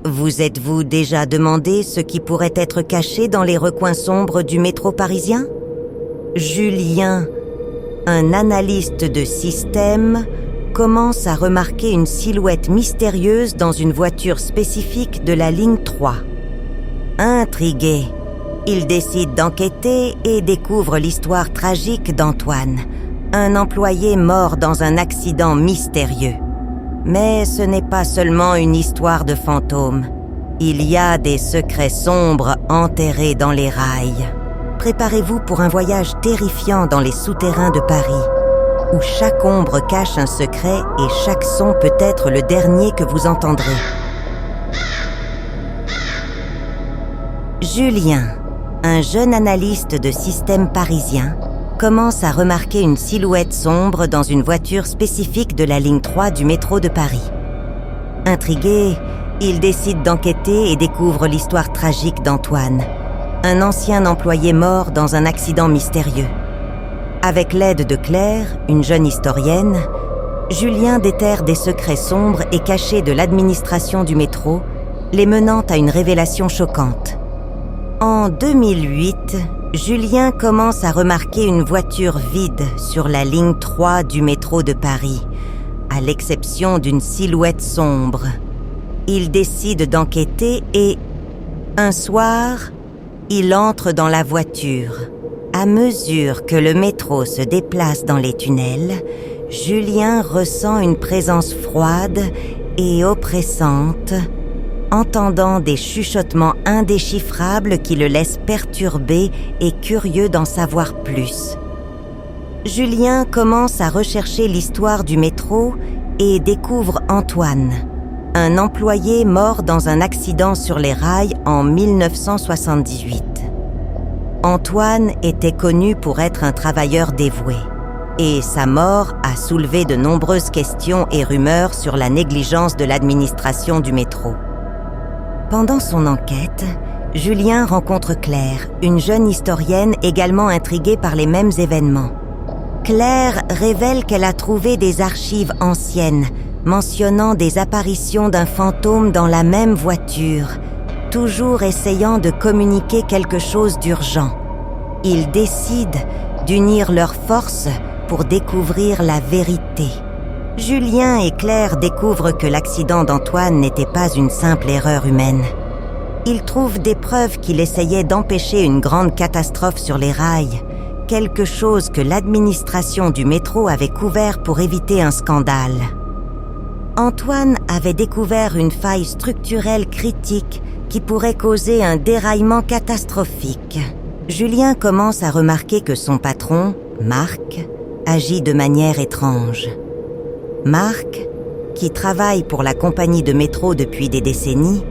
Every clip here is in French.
Vous êtes-vous déjà demandé ce qui pourrait être caché dans les recoins sombres du métro parisien? Julien, un analyste de système, commence à remarquer une silhouette mystérieuse dans une voiture spécifique de la ligne 3. Intrigué, il décide d'enquêter et découvre l'histoire tragique d'Antoine, un employé mort dans un accident mystérieux. Mais ce n'est pas seulement une histoire de fantômes. Il y a des secrets sombres enterrés dans les rails. Préparez-vous pour un voyage terrifiant dans les souterrains de Paris, où chaque ombre cache un secret et chaque son peut être le dernier que vous entendrez. Julien, un jeune analyste de système parisien, commence à remarquer une silhouette sombre dans une voiture spécifique de la ligne 3 du métro de Paris. Intrigué, il décide d'enquêter et découvre l'histoire tragique d'Antoine, un ancien employé mort dans un accident mystérieux. Avec l'aide de Claire, une jeune historienne, Julien déterre des secrets sombres et cachés de l'administration du métro, les menant à une révélation choquante. En 2008, Julien commence à remarquer une voiture vide sur la ligne 3 du métro de Paris, à l'exception d'une silhouette sombre. Il décide d'enquêter et, un soir, il entre dans la voiture. À mesure que le métro se déplace dans les tunnels, Julien ressent une présence froide et oppressante, entendant des chuchotements indéchiffrables qui le laissent perturbé et curieux d'en savoir plus. Julien commence à rechercher l'histoire du métro et découvre Antoine, un employé mort dans un accident sur les rails en 1978. Antoine était connu pour être un travailleur dévoué, et sa mort a soulevé de nombreuses questions et rumeurs sur la négligence de l'administration du métro. Pendant son enquête, Julien rencontre Claire, une jeune historienne également intriguée par les mêmes événements. Claire révèle qu'elle a trouvé des archives anciennes mentionnant des apparitions d'un fantôme dans la même voiture, toujours essayant de communiquer quelque chose d'urgent. Ils décident d'unir leurs forces pour découvrir la vérité. Julien et Claire découvrent que l'accident d'Antoine n'était pas une simple erreur humaine. Ils trouvent des preuves qu'il essayait d'empêcher une grande catastrophe sur les rails, quelque chose que l'administration du métro avait couvert pour éviter un scandale. Antoine avait découvert une faille structurelle critique qui pourrait causer un déraillement catastrophique. Julien commence à remarquer que son patron, Marc, agit de manière étrange. Marc, qui travaille pour la compagnie de métro depuis des décennies,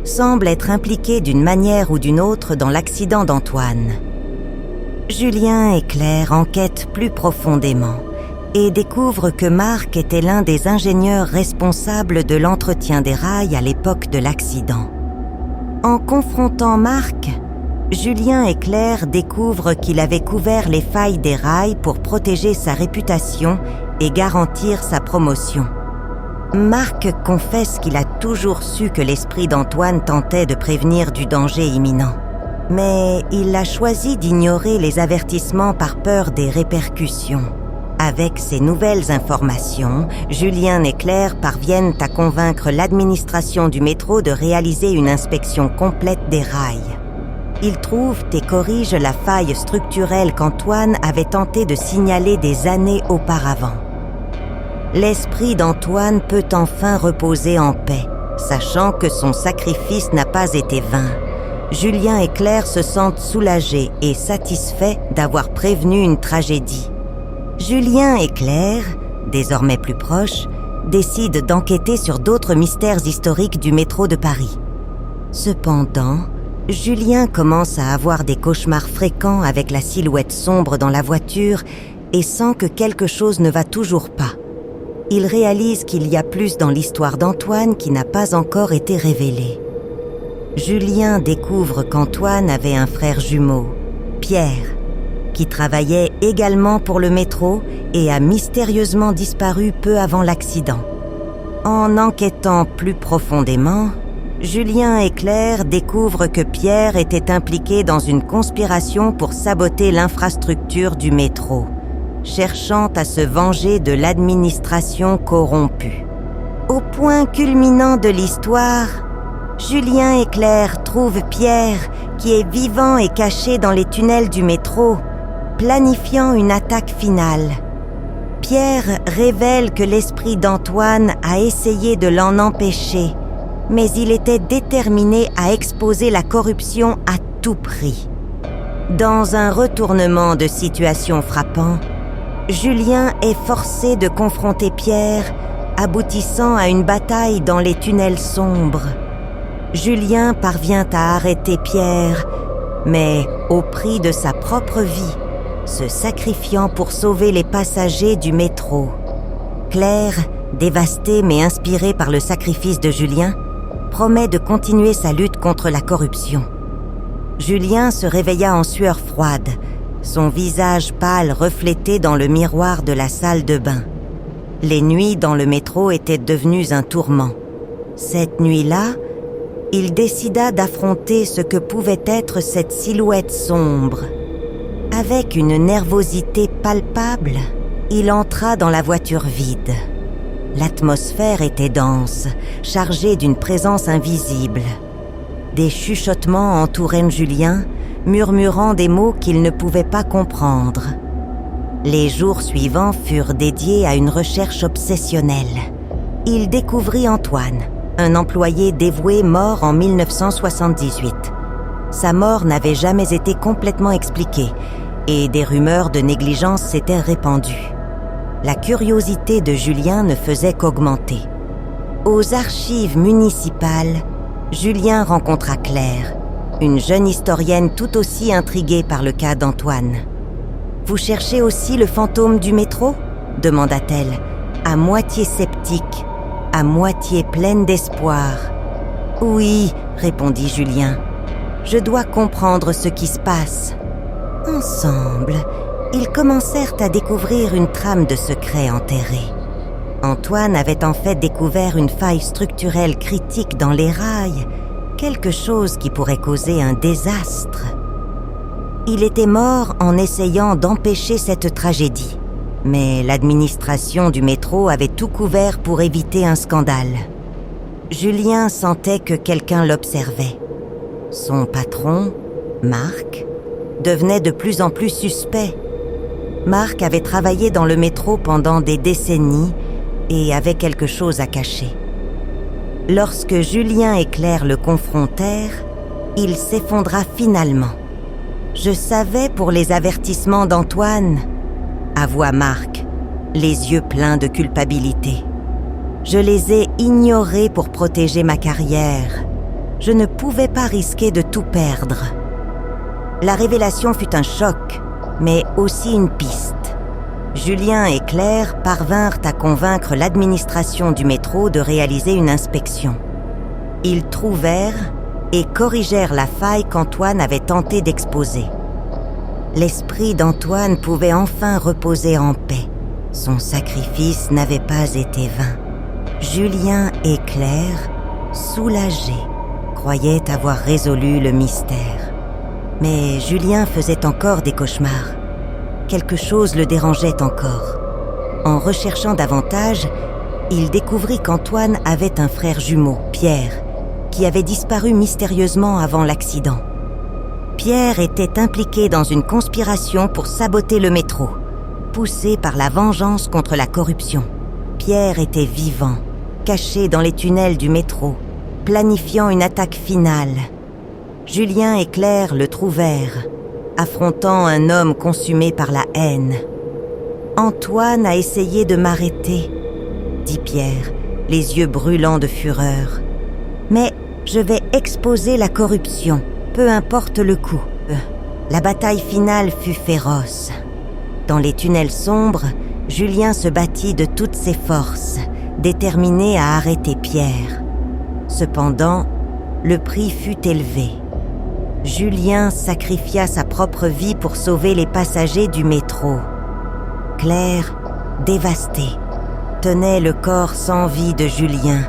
semble être impliqué d'une manière ou d'une autre dans l'accident d'Antoine. Julien et Claire enquêtent plus profondément et découvrent que Marc était l'un des ingénieurs responsables de l'entretien des rails à l'époque de l'accident. En confrontant Marc, Julien et Claire découvrent qu'il avait couvert les failles des rails pour protéger sa réputation et garantir sa promotion. Marc confesse qu'il a toujours su que l'esprit d'Antoine tentait de prévenir du danger imminent. Mais il a choisi d'ignorer les avertissements par peur des répercussions. Avec ces nouvelles informations, Julien et Claire parviennent à convaincre l'administration du métro de réaliser une inspection complète des rails. Ils trouvent et corrigent la faille structurelle qu'Antoine avait tenté de signaler des années auparavant. L'esprit d'Antoine peut enfin reposer en paix, sachant que son sacrifice n'a pas été vain. Julien et Claire se sentent soulagés et satisfaits d'avoir prévenu une tragédie. Julien et Claire, désormais plus proches, décident d'enquêter sur d'autres mystères historiques du métro de Paris. Cependant, Julien commence à avoir des cauchemars fréquents avec la silhouette sombre dans la voiture et sent que quelque chose ne va toujours pas. Il réalise qu'il y a plus dans l'histoire d'Antoine qui n'a pas encore été révélée. Julien découvre qu'Antoine avait un frère jumeau, Pierre, qui travaillait également pour le métro et a mystérieusement disparu peu avant l'accident. En enquêtant plus profondément, Julien et Claire découvrent que Pierre était impliqué dans une conspiration pour saboter l'infrastructure du métro, cherchant à se venger de l'administration corrompue. Au point culminant de l'histoire, Julien et Claire trouvent Pierre, qui est vivant et caché dans les tunnels du métro, planifiant une attaque finale. Pierre révèle que l'esprit d'Antoine a essayé de l'en empêcher, mais il était déterminé à exposer la corruption à tout prix. Dans un retournement de situation frappant, Julien est forcé de confronter Pierre, aboutissant à une bataille dans les tunnels sombres. Julien parvient à arrêter Pierre, mais au prix de sa propre vie, se sacrifiant pour sauver les passagers du métro. Claire, dévastée mais inspirée par le sacrifice de Julien, promet de continuer sa lutte contre la corruption. Julien se réveilla en sueur froide, son visage pâle reflété dans le miroir de la salle de bain. Les nuits dans le métro étaient devenues un tourment. Cette nuit-là, il décida d'affronter ce que pouvait être cette silhouette sombre. Avec une nervosité palpable, il entra dans la voiture vide. L'atmosphère était dense, chargée d'une présence invisible. Des chuchotements entouraient Julien, murmurant des mots qu'il ne pouvait pas comprendre. Les jours suivants furent dédiés à une recherche obsessionnelle. Il découvrit Antoine, un employé dévoué mort en 1978. Sa mort n'avait jamais été complètement expliquée et des rumeurs de négligence s'étaient répandues. La curiosité de Julien ne faisait qu'augmenter. Aux archives municipales, Julien rencontra Claire, une jeune historienne tout aussi intriguée par le cas d'Antoine. « Vous cherchez aussi le fantôme du métro ?» demanda-t-elle, à moitié sceptique, à moitié pleine d'espoir. « Oui, » répondit Julien. « Je dois comprendre ce qui se passe. » Ensemble, ils commencèrent à découvrir une trame de secrets enterrés. Antoine avait en fait découvert une faille structurelle critique dans les rails, quelque chose qui pourrait causer un désastre. Il était mort en essayant d'empêcher cette tragédie, mais l'administration du métro avait tout couvert pour éviter un scandale. Julien sentait que quelqu'un l'observait. Son patron, Marc, devenait de plus en plus suspect. Marc avait travaillé dans le métro pendant des décennies et avait quelque chose à cacher. Lorsque Julien et Claire le confrontèrent, il s'effondra finalement. « Je savais pour les avertissements d'Antoine », avoua Marc, les yeux pleins de culpabilité. « Je les ai ignorés pour protéger ma carrière. Je ne pouvais pas risquer de tout perdre. » La révélation fut un choc, mais aussi une piste. Julien et Claire parvinrent à convaincre l'administration du métro de réaliser une inspection. Ils trouvèrent et corrigèrent la faille qu'Antoine avait tenté d'exposer. L'esprit d'Antoine pouvait enfin reposer en paix. Son sacrifice n'avait pas été vain. Julien et Claire, soulagés, croyaient avoir résolu le mystère. Mais Julien faisait encore des cauchemars. Quelque chose le dérangeait encore. En recherchant davantage, il découvrit qu'Antoine avait un frère jumeau, Pierre, qui avait disparu mystérieusement avant l'accident. Pierre était impliqué dans une conspiration pour saboter le métro, poussé par la vengeance contre la corruption. Pierre était vivant, caché dans les tunnels du métro, planifiant une attaque finale. Julien et Claire le trouvèrent, affrontant un homme consumé par la haine. « Antoine a essayé de m'arrêter, » dit Pierre, les yeux brûlants de fureur. « Mais je vais exposer la corruption, peu importe le coût. » La bataille finale fut féroce. Dans les tunnels sombres, Julien se battit de toutes ses forces, déterminé à arrêter Pierre. Cependant, le prix fut élevé. Julien sacrifia sa propre vie pour sauver les passagers du métro. Claire, dévastée, tenait le corps sans vie de Julien,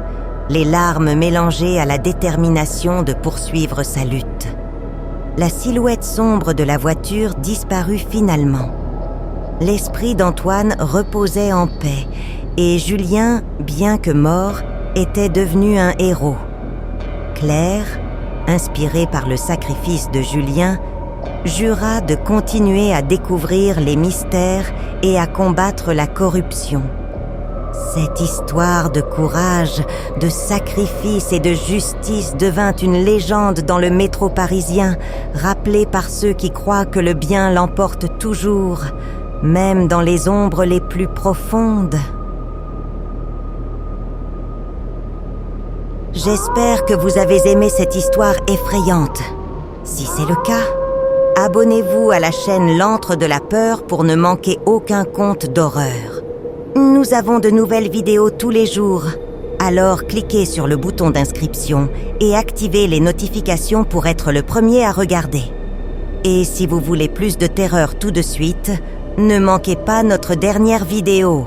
les larmes mélangées à la détermination de poursuivre sa lutte. La silhouette sombre de la voiture disparut finalement. L'esprit d'Antoine reposait en paix, et Julien, bien que mort, était devenu un héros. Claire, inspirée par le sacrifice de Julien, jura de continuer à découvrir les mystères et à combattre la corruption. Cette histoire de courage, de sacrifice et de justice devint une légende dans le métro parisien, rappelée par ceux qui croient que le bien l'emporte toujours, même dans les ombres les plus profondes. J'espère que vous avez aimé cette histoire effrayante. Si c'est le cas, abonnez-vous à la chaîne L'Antre de la Peur pour ne manquer aucun conte d'horreur. Nous avons de nouvelles vidéos tous les jours, alors cliquez sur le bouton d'inscription et activez les notifications pour être le premier à regarder. Et si vous voulez plus de terreur tout de suite, ne manquez pas notre dernière vidéo.